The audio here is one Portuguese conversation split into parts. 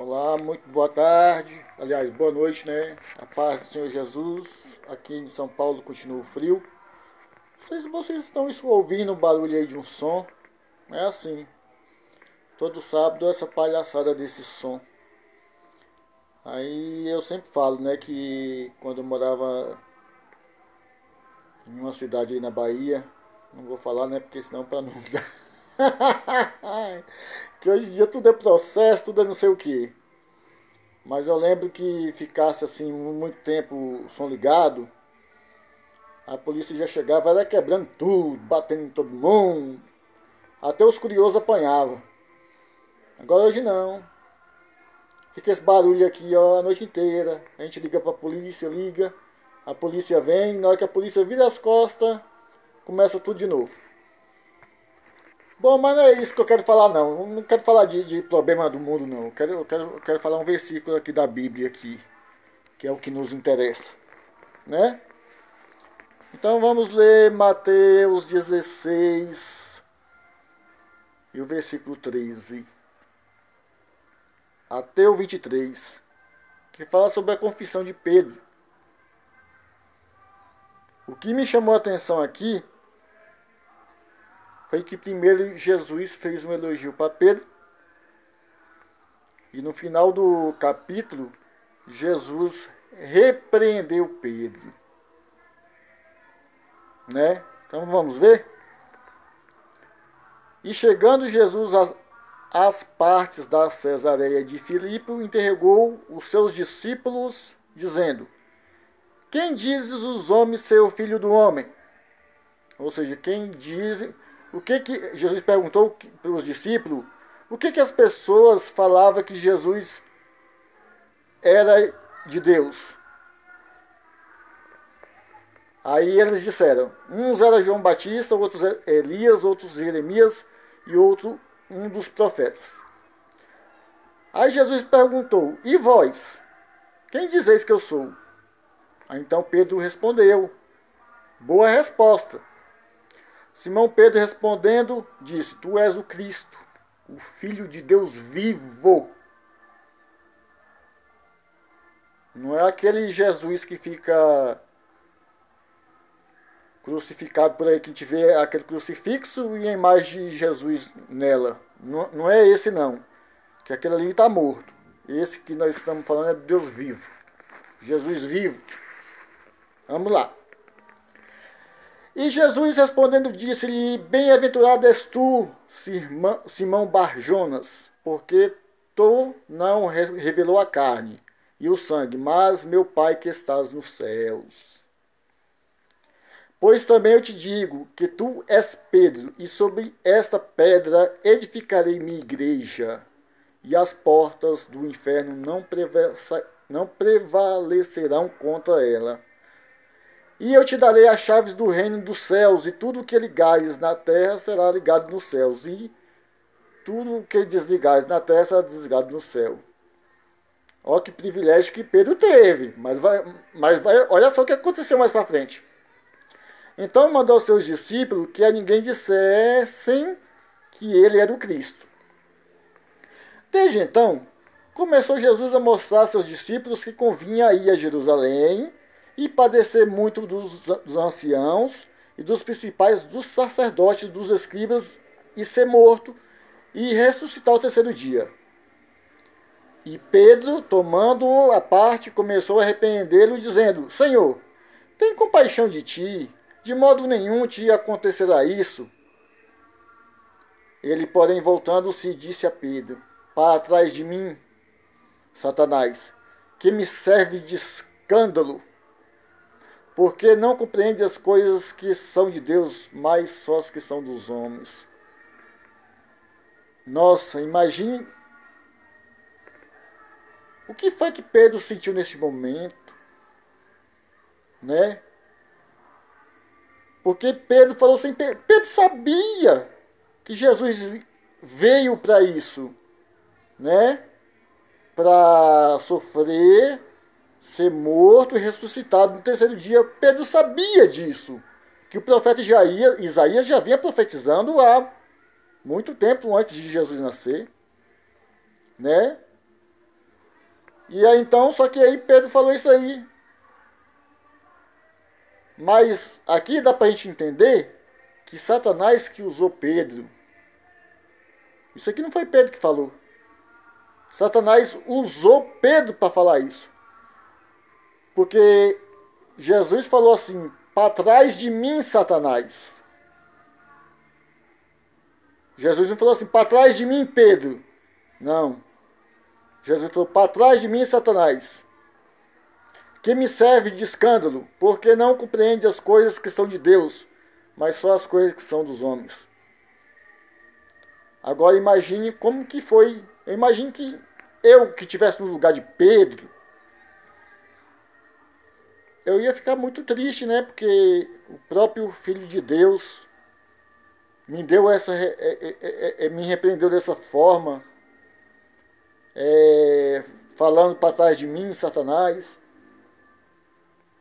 Olá, muito boa tarde, aliás, boa noite, né? A paz do Senhor Jesus. Aqui em São Paulo continua frio. Não sei se vocês estão ouvindo o barulho aí de um som. É assim, todo sábado essa palhaçada desse som. Aí eu sempre falo, né, que quando eu morava em uma cidade aí na Bahia, não vou falar, né, porque senão para não dar. Que hoje em dia tudo é processo, tudo é não sei o que. Mas eu lembro que ficasse assim muito tempo o som ligado, a polícia já chegava, era quebrando tudo, batendo em todo mundo, até os curiosos apanhavam. Agora hoje não. Fica esse barulho aqui ó, a noite inteira. A gente liga pra polícia, liga, a polícia vem, na hora que a polícia vira as costas, começa tudo de novo. Bom, mas não é isso que eu quero falar não. Eu não quero falar de problema do mundo não. Eu quero falar um versículo aqui da Bíblia aqui, que é o que nos interessa, né? Então vamos ler Mateus 16 e o versículo 13 até o 23, que fala sobre a confissão de Pedro. O que me chamou a atenção aqui foi que primeiro Jesus fez um elogio para Pedro e no final do capítulo Jesus repreendeu Pedro, né? Então vamos ver. E chegando Jesus às partes da Cesareia de Filipe, interrogou os seus discípulos, dizendo: Quem dizes os homens ser o filho do homem? Ou seja, quem diz. O que Jesus perguntou para os discípulos? O que as pessoas falavam que Jesus era de Deus? Aí eles disseram, uns era João Batista, outros Elias, outros Jeremias e outro um dos profetas. Aí Jesus perguntou, e vós? Quem dizeis que eu sou? Aí então Pedro respondeu, boa resposta. Simão Pedro respondendo, disse, tu és o Cristo, o Filho de Deus vivo. Não é aquele Jesus que fica crucificado por aí, que a gente vê aquele crucifixo e a imagem de Jesus nela. Não é esse não, que aquele ali está morto. Esse que nós estamos falando é Deus vivo, Jesus vivo. Vamos lá. E Jesus respondendo disse-lhe, bem-aventurado és tu, Simão Barjonas, porque tu não revelou a carne e o sangue, mas meu Pai que estás nos céus. Pois também eu te digo que tu és Pedro, e sobre esta pedra edificarei minha igreja, e as portas do inferno não prevalecerão contra ela. E eu te darei as chaves do reino dos céus, e tudo o que ligares na terra será ligado nos céus, e tudo o que desligares na terra será desligado no céu. Olha que privilégio que Pedro teve, mas olha só o que aconteceu mais para frente. Então mandou aos seus discípulos que a ninguém dissessem que ele era o Cristo. Desde então, começou Jesus a mostrar a seus discípulos que convinha ir a Jerusalém e padecer muito dos anciãos e dos principais, dos sacerdotes, dos escribas, e ser morto e ressuscitar ao terceiro dia. E Pedro, tomando-o à parte, começou a repreendê-lo, dizendo, Senhor, tem compaixão de ti, de modo nenhum te acontecerá isso. Ele, porém, voltando-se, disse a Pedro, para trás de mim, Satanás, que me serve de escândalo, porque não compreende as coisas que são de Deus, mas só as que são dos homens. Nossa, imagine o que foi que Pedro sentiu nesse momento, né? Porque Pedro falou assim, Pedro sabia que Jesus veio para isso, né? Para sofrer, ser morto e ressuscitado no terceiro dia. Pedro sabia disso, que o profeta Isaías já vinha profetizando há muito tempo antes de Jesus nascer, né? E aí então, só que aí Pedro falou isso aí. Mas aqui dá pra gente entender que Satanás que usou Pedro. Isso aqui não foi Pedro que falou. Satanás usou Pedro para falar isso. Porque Jesus falou assim: para trás de mim, Satanás. Jesus não falou assim: para trás de mim, Pedro. Não. Jesus falou: para trás de mim, Satanás. Que me serve de escândalo, porque não compreende as coisas que são de Deus, mas só as coisas que são dos homens. Agora imagine como que foi. Imagine que eu que estivesse no lugar de Pedro, eu ia ficar muito triste, né? Porque o próprio Filho de Deus me deu essa, me repreendeu dessa forma, falando para trás de mim, Satanás.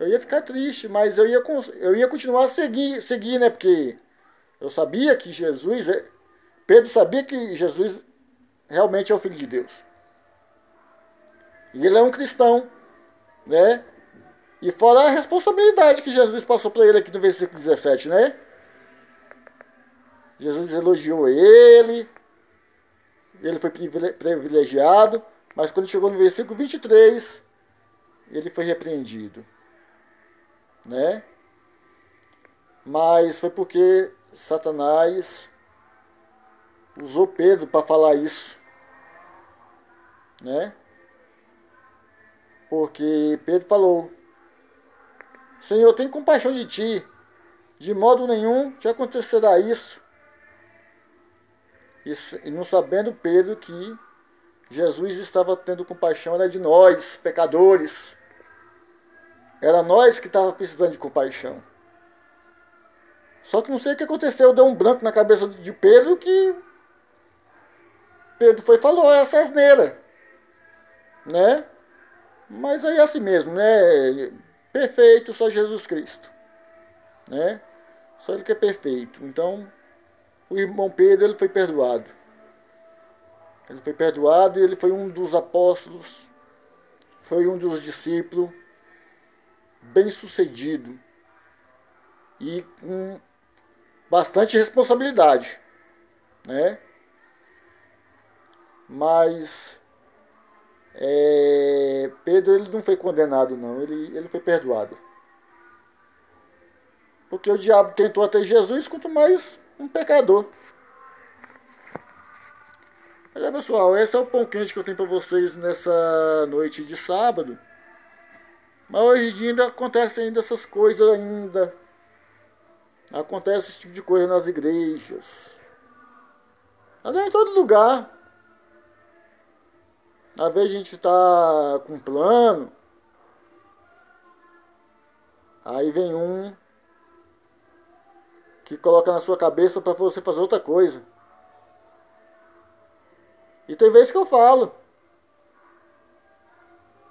Eu ia ficar triste, mas eu ia continuar a seguir, né? Porque eu sabia que Jesus, Pedro sabia que Jesus realmente é o Filho de Deus. E ele é um cristão, né? E fora a responsabilidade que Jesus passou para ele aqui no versículo 17, né? Jesus elogiou ele foi privilegiado, mas quando chegou no versículo 23, ele foi repreendido, né? Mas foi porque Satanás usou Pedro para falar isso, né? Porque Pedro falou: Senhor, tem compaixão de ti, de modo nenhum te acontecerá isso. E não sabendo Pedro que Jesus estava tendo compaixão era de nós, pecadores. Era nós que estava precisando de compaixão. Só que não sei o que aconteceu, deu um branco na cabeça de Pedro que Pedro foi e falou essa asneira, né? Mas aí é assim mesmo, né? Perfeito, só Jesus Cristo, né? Só ele que é perfeito. Então, o irmão Pedro, ele foi perdoado. Ele foi perdoado e ele foi um dos apóstolos, foi um dos discípulos bem-sucedido e com bastante responsabilidade, né? Mas Pedro ele não foi condenado não, ele foi perdoado. Porque o diabo tentou até Jesus, quanto mais um pecador. Olha pessoal, esse é o pão quente que eu tenho para vocês nessa noite de sábado. Mas hoje em dia ainda acontece ainda essas coisas ainda. Acontece esse tipo de coisa nas igrejas. Aliás, em todo lugar. Às vezes a gente tá com um plano. Aí vem um que coloca na sua cabeça para você fazer outra coisa. E tem vezes que eu falo.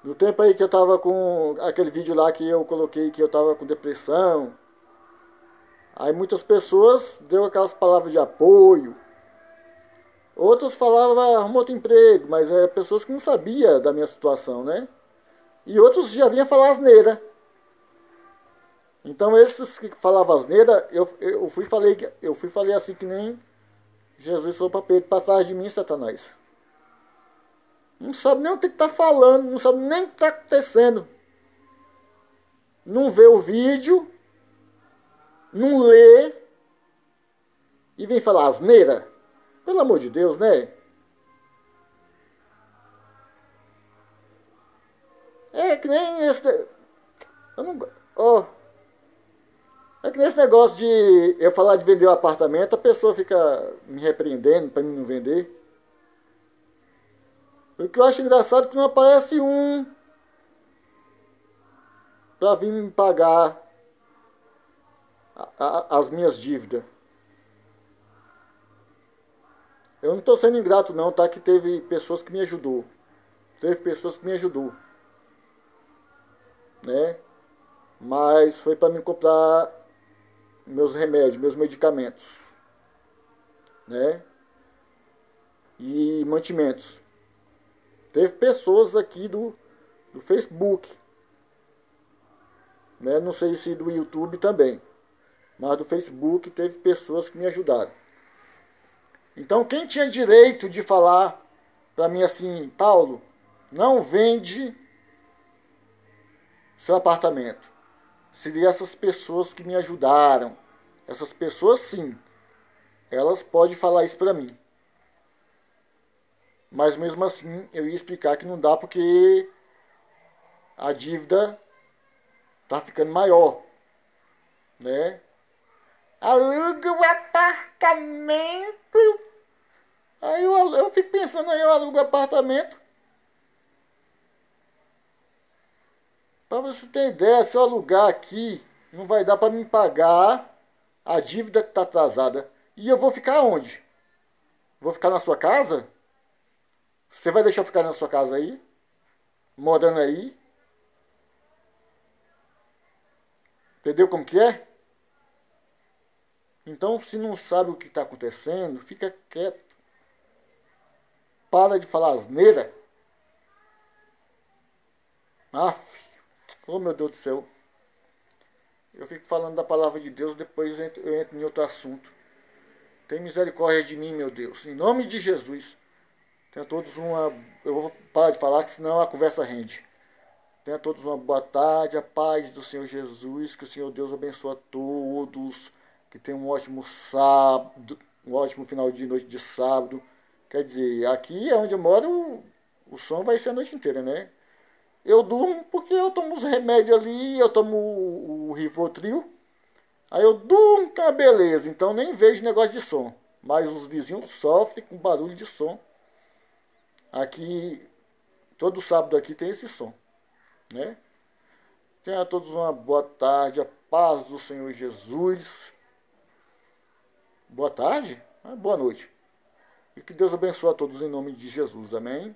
No tempo aí que eu tava com aquele vídeo lá que eu coloquei que eu tava com depressão. Aí muitas pessoas deu aquelas palavras de apoio. Outras falavam, arruma outro emprego, mas pessoas que não sabiam da minha situação, né? E outros já vinham falar asneira. Então esses que falavam asneira, eu fui falei assim que nem Jesus falou para Pedro: para trás de mim, Satanás. Não sabe nem o que está falando, não sabe nem o que está acontecendo. Não vê o vídeo, não lê e vem falar asneira. Pelo amor de Deus, né? É que nem esse. Eu não. Ó. É que nesse negócio de eu falar de vender o apartamento, a pessoa fica me repreendendo para mim não vender. O que eu acho engraçado é que não aparece um para vir me pagar as minhas dívidas. Eu não estou sendo ingrato não, tá? Que teve pessoas que me ajudou. Teve pessoas que me ajudou, né? Mas foi para me comprar meus remédios, meus medicamentos, né? E mantimentos. Teve pessoas aqui do Facebook, né? Não sei se do YouTube também, mas do Facebook teve pessoas que me ajudaram. Então quem tinha direito de falar para mim assim, Paulo, não vende seu apartamento, seriam essas pessoas que me ajudaram. Essas pessoas sim, elas podem falar isso para mim. Mas mesmo assim eu ia explicar que não dá porque a dívida tá ficando maior, né? Aluga o apartamento. Aí eu fico pensando, aí eu alugo apartamento. Para você ter ideia, se eu alugar aqui, não vai dar para me pagar a dívida que está atrasada. E eu vou ficar onde? Vou ficar na sua casa? Você vai deixar eu ficar na sua casa aí? Morando aí? Entendeu como que é? Então, se não sabe o que está acontecendo, fica quieto. Para de falar asneira. Aff, oh meu Deus do céu. Eu fico falando da palavra de Deus, depois eu entro em outro assunto. Tem misericórdia de mim, meu Deus. Em nome de Jesus. Tenha todos uma... Eu vou parar de falar, que senão a conversa rende. Tenha todos uma boa tarde, a paz do Senhor Jesus. Que o Senhor Deus abençoe a todos. Que tenham um ótimo sábado, um ótimo final de noite de sábado. Quer dizer, aqui é onde eu moro, o som vai ser a noite inteira, né? Eu durmo porque eu tomo os remédios ali, eu tomo o Rivotril. Aí eu durmo com a beleza, então nem vejo negócio de som. Mas os vizinhos sofrem com barulho de som. Aqui, todo sábado aqui tem esse som, né? Tenha a todos uma boa tarde, a paz do Senhor Jesus. Boa tarde? Boa noite. E que Deus abençoe a todos em nome de Jesus, amém?